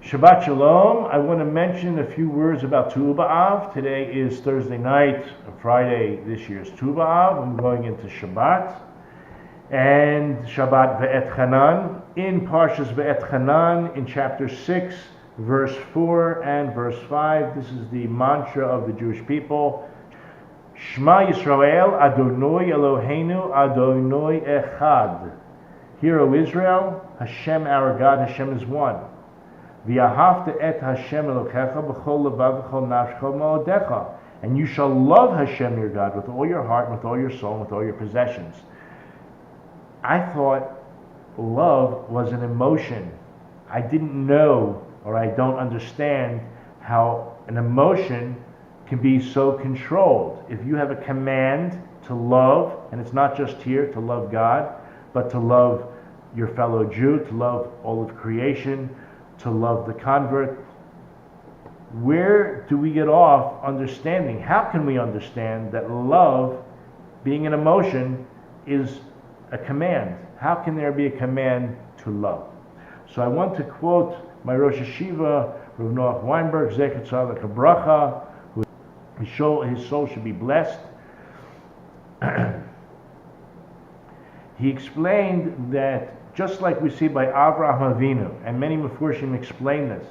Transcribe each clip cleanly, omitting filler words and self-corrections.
Shabbat Shalom. I want to mention a few words about Tu B'Av. Today is Thursday night, Friday this year's Tu B'Av. I'm going into Shabbat. And Shabbat Ve'et Hanan. In Parshas Ve'et Hanan, in chapter 6, verse 4 and verse 5, this is the mantra of the Jewish people. Shema Yisrael, Adonai Eloheinu, Adonai Echad. Hear, O Israel, Hashem our God, Hashem is one. V'ahavta et Hashem Elokecha b'chol levav v'chol nafshecha v'ma'odecha. And you shall love Hashem your God with all your heart, with all your soul, and with all your possessions. I thought love was an emotion. I didn't know, or I don't understand, how an emotion can be so controlled. If you have a command to love, and it's not just here to love God, but to love your fellow Jew, to love all of creation, to love the convert, where do we get off understanding? How can we understand that love, being an emotion, is a command? How can there be a command to love? So I want to quote my Rosh Hashiva, Rav Noach Weinberg, Zecher Tzaddik HaBracha, who his soul should be blessed. He explained that just like we see by Avraham Avinu, and many Meforshim explain this,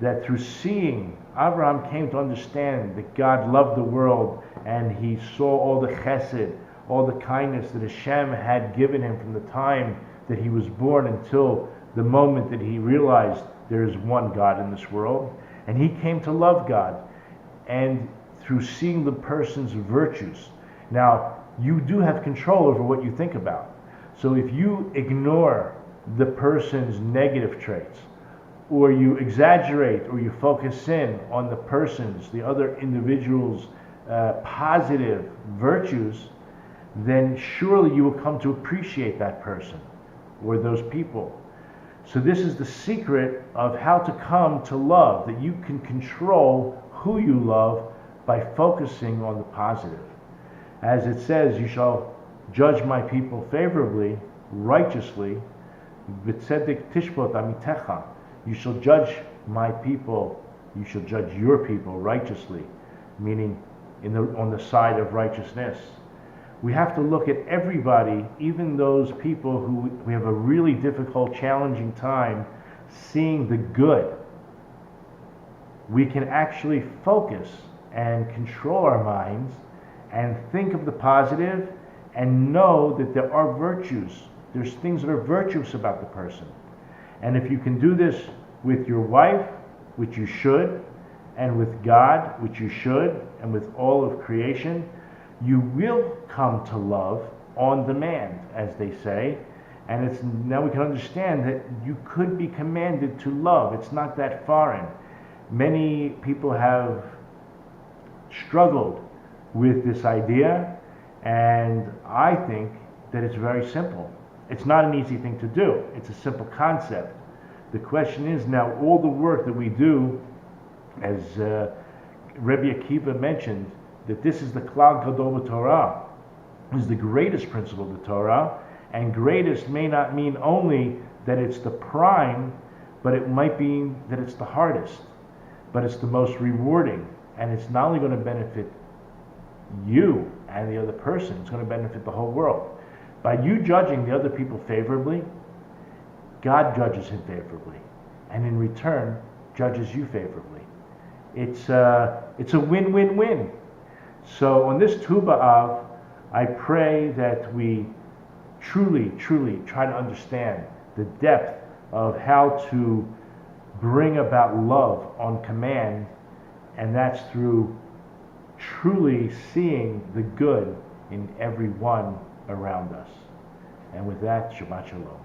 that through seeing, Avraham came to understand that God loved the world, and he saw all the chesed, all the kindness that Hashem had given him from the time that he was born until the moment that he realized there is one God in this world. And he came to love God, and through seeing the person's virtues. Now, you do have control over what you think about. So if you ignore the person's negative traits, or you exaggerate, or you focus in on the person's, the other individual's positive virtues, then surely you will come to appreciate that person or those people. So this is the secret of how to come to love, that you can control who you love by focusing on the positive. As it says, you shall judge my people favorably, righteously, v'tzedek tishpot amitecha. You shall judge my people, you shall judge your people righteously, meaning on the side of righteousness. We have to look at everybody, even those people who we have a really difficult, challenging time seeing the good. We can actually focus and control our minds and think of the positive and know that there are virtues. There's things that are virtuous about the person. And if you can do this with your wife, which you should, and with God, which you should, and with all of creation, you will come to love on demand, as they say. And now we can understand that you could be commanded to love. It's not that foreign. Many people have struggled with this idea, and I think that it's very simple. It's not an easy thing to do. It's a simple concept. The question is now, all the work that we do, as Rabbi Akiva mentioned, that this is the Klal Gadol Torah, is the greatest principle of the Torah, and greatest may not mean only that it's the prime, but it might mean that it's the hardest, but it's the most rewarding, and it's not only going to benefit you and the other person, it's going to benefit the whole world. By you judging the other people favorably, God judges him favorably, and in return judges you favorably. It's a win-win-win. So on this Tu B'Av, I pray that we truly, truly try to understand the depth of how to bring about love on command, and that's through truly seeing the good in everyone around us. And with that, Shabbat Shalom.